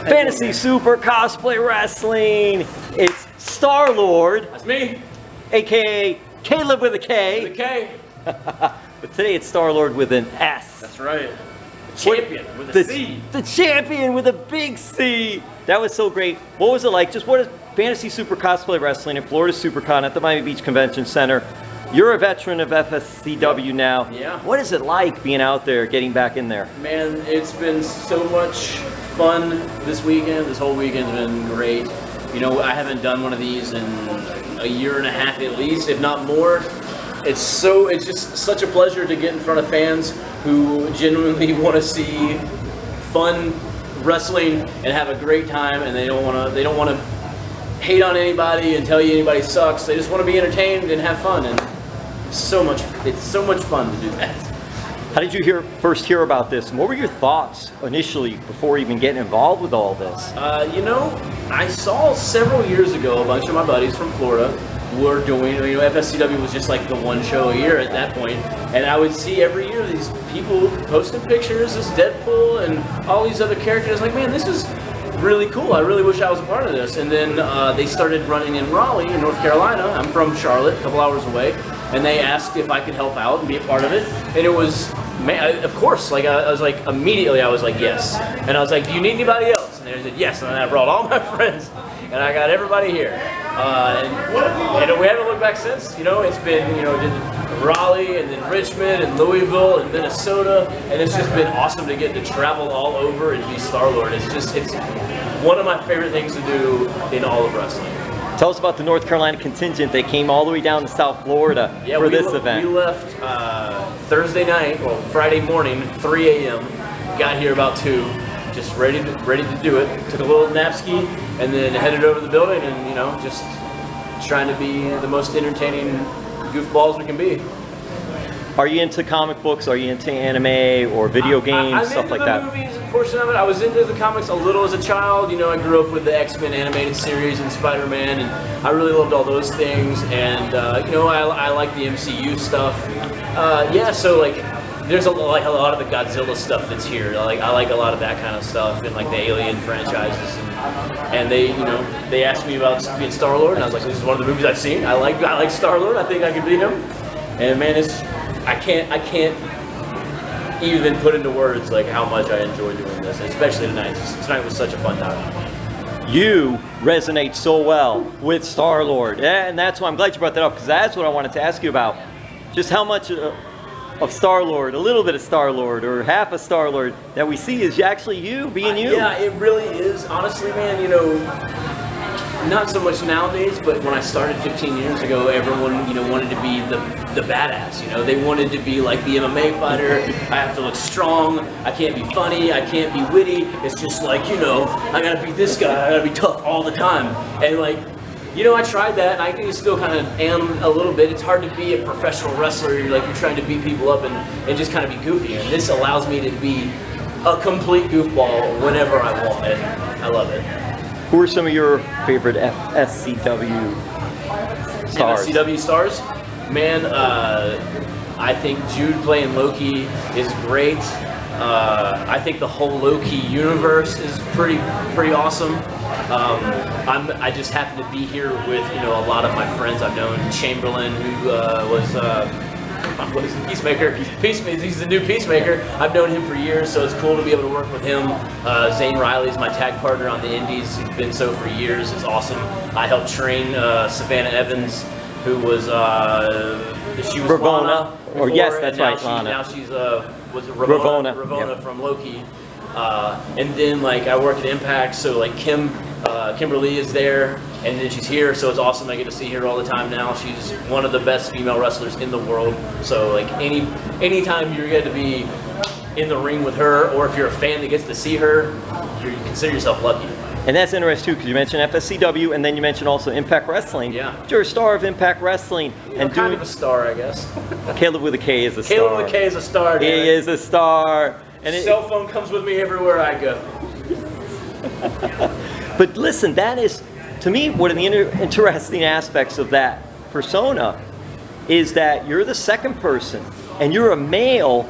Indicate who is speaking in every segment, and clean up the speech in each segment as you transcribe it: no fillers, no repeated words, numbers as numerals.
Speaker 1: Fantasy Super Cosplay Wrestling. It's Starlord.
Speaker 2: That's me.
Speaker 1: AKA Kaleb with a K.
Speaker 2: With a K.
Speaker 1: But today it's Starlord with an S.
Speaker 2: That's right. Champion with a C.
Speaker 1: The champion with a big C. That was so great. What was it like? Just what is Fantasy Super Cosplay Wrestling at Florida Supercon at the Miami Beach Convention Center? You're a veteran of FSCW now.
Speaker 2: Yeah.
Speaker 1: What is it like being out there, getting back in there?
Speaker 2: Man, it's been so much fun this weekend. This whole weekend's been great. You know, I haven't done one of these in a year and a half at least, if not more. It's just such a pleasure to get in front of fans who genuinely want to see fun wrestling and have a great time, and they don't want to hate on anybody and tell you anybody sucks. They just want to be entertained and have fun, and it's so much fun to do that.
Speaker 1: How did you first hear about this, and what were your thoughts initially before even getting involved with all this?
Speaker 2: You know, I saw several years ago a bunch of my buddies from Florida were doing, you know, FSCW was just like the one show a year at that point, and I would see every year these people posting pictures, this Deadpool and all these other characters. Like, man, this is really cool. I really wish I was a part of this. And then they started running in Raleigh, in North Carolina. I'm from Charlotte, a couple hours away, and they asked if I could help out and be a part of it. And it was, man, of course, like I was like, immediately I was like, yes. And I was like, do you need anybody else? And they said yes. And I brought all my friends, and I got everybody here. And we haven't looked back since. You know, it's been, you know, Raleigh and then Richmond and Louisville and Minnesota, and it's just been awesome to get to travel all over and be Starlord. It's one of my favorite things to do in all of wrestling.
Speaker 1: Tell us about the North Carolina contingent. They came all the way down to South Florida for this event.
Speaker 2: We left Thursday night, well, Friday morning, 3 a.m. Got here about 2, just ready to do it. Took a little nap ski and then headed over to the building, and, you know, just trying to be the most entertaining goofballs we can be.
Speaker 1: Are you into comic books? Are you into anime or video games, stuff like that?
Speaker 2: I'm into the movies, portion of it. I was into the comics a little as a child. You know, I grew up with the X-Men animated series and Spider-Man, and I really loved all those things. And you know, I like the MCU stuff. Yeah, so like, there's a lot of the Godzilla stuff that's here. Like, I like a lot of that kind of stuff, and like the Alien franchises. And they, you know, they asked me about being Starlord, and I was like, this is one of the movies I've seen. I like Starlord. I think I can be him. And man, I can't even put into words like how much I enjoy doing this, especially tonight. Tonight was such a fun time.
Speaker 1: You resonate so well with Starlord, and that's why I'm glad you brought that up, because that's what I wanted to ask you about. Just how much of Starlord, a little bit of Starlord, or half of Starlord that we see is actually you being you.
Speaker 2: Yeah, it really is. Honestly, man, you know, not so much nowadays, but when I started 15 years ago, everyone, you know, wanted to be the badass. You know, they wanted to be like the MMA fighter. I have to look strong. I can't be funny. I can't be witty. It's just like, you know, I gotta be this guy. I gotta be tough all the time. And like, you know, I tried that, and I still kind of am a little bit. It's hard to be a professional wrestler. You're trying to beat people up and just kind of be goofy. And this allows me to be a complete goofball whenever I want, and I love it.
Speaker 1: Who are some of your favorite FSCW stars?
Speaker 2: FSCW stars? Man, I think Jude playing Loki is great. I think the whole Loki universe is pretty awesome. I just happen to be here with, you know, a lot of my friends I've known. Chamberlain, who what is it, Peacemaker? Peacemaker. He's the new Peacemaker. I've known him for years, so it's cool to be able to work with him. Zane Riley's my tag partner on the Indies. He's been so for years. It's awesome. I helped train Savannah Evans, who was she was
Speaker 1: Ravona.
Speaker 2: Before,
Speaker 1: yes, that's right,
Speaker 2: Lana. Now she's was it Ravona? Ravona from Loki. And then like I work at Impact, so like Kimberly is there, and then she's here, so it's awesome. I get to see her all the time now. She's one of the best female wrestlers in the world. So like anytime you get to be in the ring with her, or if you're a fan that gets to see her, you consider yourself lucky.
Speaker 1: And that's interesting too, because you mentioned FSCW, and then you mentioned also Impact Wrestling.
Speaker 2: Yeah.
Speaker 1: You're a star of Impact Wrestling, and
Speaker 2: kind of a star, I guess.
Speaker 1: Kaleb with a K is a star.
Speaker 2: Kaleb with a K is a star.
Speaker 1: He is a star. And
Speaker 2: cell phone comes with me everywhere I go.
Speaker 1: But listen, that is, to me, one of the interesting aspects of that persona is that you're the second person, and you're a male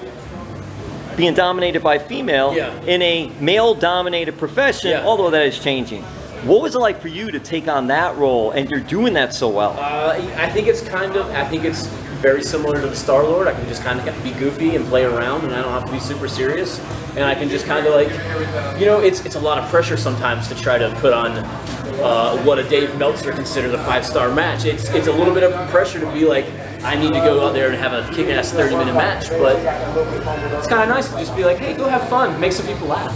Speaker 1: being dominated by female in a male-dominated profession, although that is changing. What was it like for you to take on that role, and you're doing that so well?
Speaker 2: I think it's very similar to the Starlord. I can just kind of be goofy and play around, and I don't have to be super serious. And I can just kind of like, you know, it's a lot of pressure sometimes to try to put on what a Dave Meltzer considers a 5-star match. It's a little bit of pressure to be like, I need to go out there and have a kick-ass 30-minute match, but it's kind of nice to just be like, hey, go have fun, make some people laugh,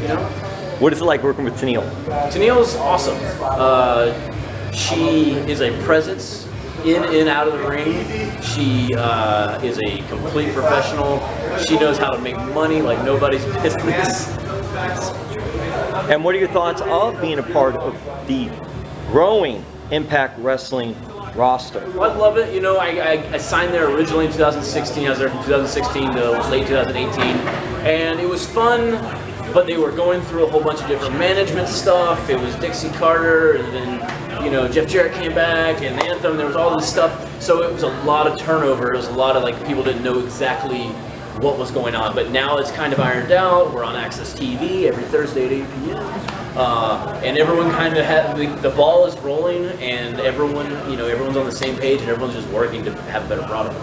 Speaker 2: you know?
Speaker 1: What is it like working with Tennille?
Speaker 2: Tennille's awesome. She is a presence in and out of the ring. She is a complete professional. She knows how to make money like nobody's business.
Speaker 1: And what are your thoughts of being a part of the growing Impact Wrestling roster?
Speaker 2: Well, I love it. You know, I signed there originally in 2016. I was there from 2016 to late 2018. And it was fun, but they were going through a whole bunch of different management stuff. It was Dixie Carter, and then, you know, Jeff Jarrett came back, and Anthem, there was all this stuff. So it was a lot of turnover. It was a lot of, like, people didn't know exactly what was going on. But now it's kind of ironed out. We're on Access TV every Thursday at 8 p.m. And everyone kind of had, the ball is rolling, and everyone, you know, everyone's on the same page, and everyone's just working to have a better product.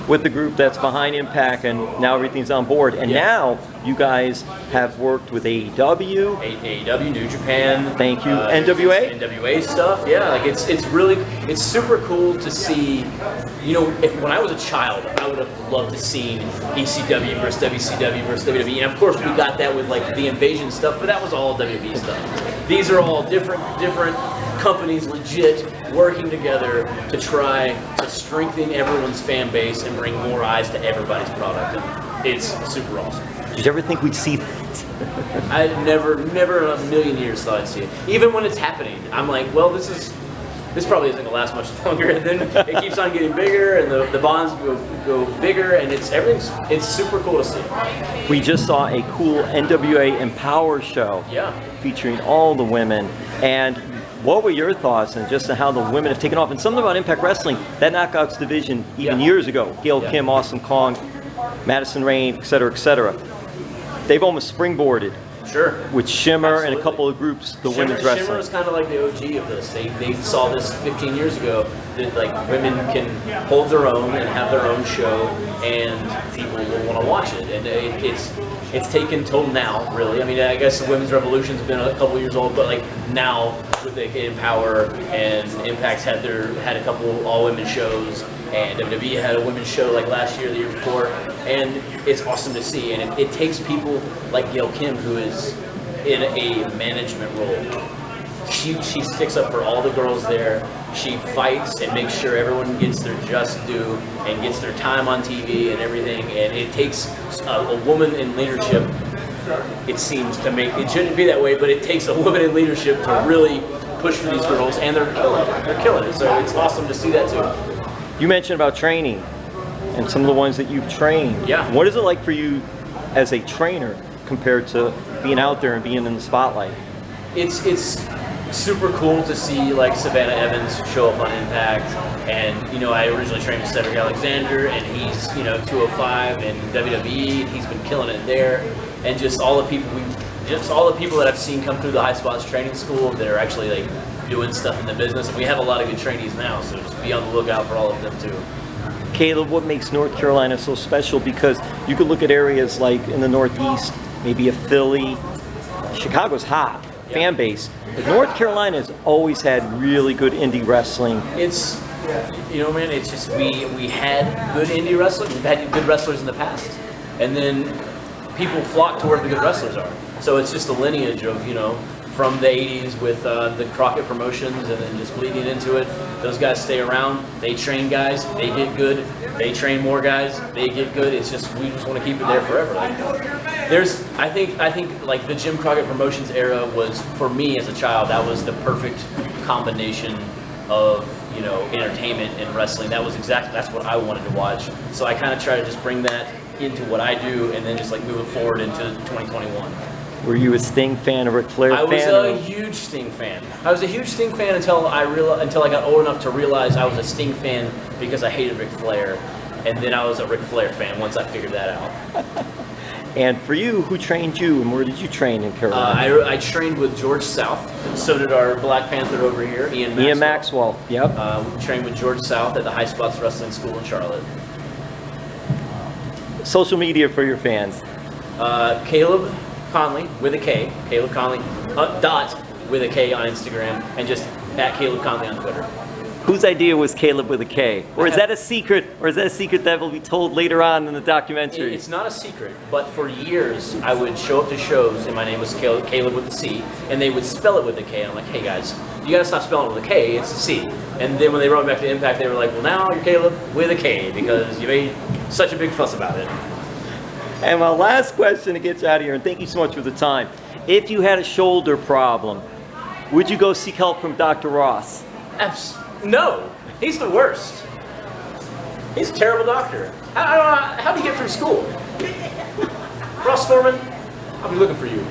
Speaker 1: With the group that's behind Impact, and now everything's on board, and now you guys have worked with AEW,
Speaker 2: New Japan.
Speaker 1: Thank you. NWA?
Speaker 2: NWA stuff, yeah. Like it's super cool to see. You know, when I was a child, I would have loved to see ECW versus WCW versus WWE, and of course we got that with like the Invasion stuff, but that was all WWE stuff. These are all different companies, legit, working together to try to strengthen everyone's fan base and bring more eyes to everybody's product. And it's super awesome.
Speaker 1: Did you ever think we'd see that?
Speaker 2: I never in a million years thought I'd see it. Even when it's happening, I'm like, well, this probably isn't gonna last much longer. And then it keeps on getting bigger, and the bonds go bigger, and it's super cool to see.
Speaker 1: We just saw a cool NWA Empower show, featuring all the women. And what were your thoughts on just how the women have taken off? And something about Impact Wrestling, that Knockouts division, even years ago, Gail Kim, Awesome Kong, Madison Rayne, et cetera, they've almost springboarded.
Speaker 2: Sure.
Speaker 1: With Shimmer and a couple of groups, the women's wrestling.
Speaker 2: Shimmer is kind of like the OG of this. They saw this 15 years ago, that like women can hold their own and have their own show, and people will want to watch it. And it's taken till now, really. I mean, I guess the women's revolution's been a couple years old, but like now with the Empower, and Impact's had a couple all-women shows, and WWE had a women's show like last year, the year before, and it's awesome to see. And it takes people like Gail Kim, who is in a management role. She sticks up for all the girls there. She fights and makes sure everyone gets their just due and gets their time on TV and everything. And it takes a woman in leadership, it seems, to make, it shouldn't be that way, but it takes a woman in leadership to really push for these girls, and they're killing it. They're killing it. So it's awesome to see that too.
Speaker 1: You mentioned about training and some of the ones that you've trained.
Speaker 2: Yeah.
Speaker 1: What is it like for you as a trainer compared to being out there and being in the spotlight?
Speaker 2: It's super cool to see like Savannah Evans show up on Impact, and you know, I originally trained with Cedric Alexander, and he's, you know, 205 in WWE, and he's been killing it there, and just all the people that I've seen come through the High Spots training school that are actually like doing stuff in the business, and we have a lot of good trainees now, so just be on the lookout for all of them too.
Speaker 1: Kaleb, what makes North Carolina so special? Because you could look at areas like in the Northeast, maybe a Philly, Chicago's hot, fan base. But North Carolina has always had really good indie wrestling.
Speaker 2: It's, you know, man, it's just, we had good indie wrestling, we've had good wrestlers in the past, and then people flock to where the good wrestlers are. So it's just a lineage of, you know, from the 80s with the Crockett promotions, and then just bleeding into it. Those guys stay around, they train guys, they get good, they train more guys, they get good. It's just, we just want to keep it there forever. Like, I think like the Jim Crockett promotions era was, for me as a child, that was the perfect combination of, you know, entertainment and wrestling. That's what I wanted to watch. So I kind of try to just bring that into what I do, and then just like move it forward into 2021.
Speaker 1: Were you a Sting fan, a Ric Flair fan?
Speaker 2: I was a huge Sting fan. I was a huge Sting fan until I got old enough to realize I was a Sting fan because I hated Ric Flair, and then I was a Ric Flair fan once I figured that out.
Speaker 1: And for you, who trained you, and where did you train in Carolina?
Speaker 2: I trained with George South, and so did our Black Panther over here, Ian Maxwell.
Speaker 1: Ian Maxwell, yep.
Speaker 2: We trained with George South at the High Spots Wrestling School in Charlotte.
Speaker 1: Social media for your fans.
Speaker 2: Kaleb Konley with a K, Kaleb Konley, dot with a K on Instagram, and just at Kaleb Konley on Twitter.
Speaker 1: Whose idea was Kaleb with a K? Or is that a secret? Or is that a secret that will be told later on in the documentary?
Speaker 2: It's not a secret, but for years I would show up to shows and my name was Kaleb with a C, and they would spell it with a K. I'm like, hey guys, you gotta stop spelling it with a K, it's a C. And then when they brought me back to Impact, they were like, well now you're Kaleb with a K because you made such a big fuss about it.
Speaker 1: And my last question to get you out of here, and thank you so much for the time. If you had a shoulder problem, would you go seek help from Dr. Ross?
Speaker 2: No, he's the worst. He's a terrible doctor. How do you get through school? Ross Foreman, I'll be looking for you.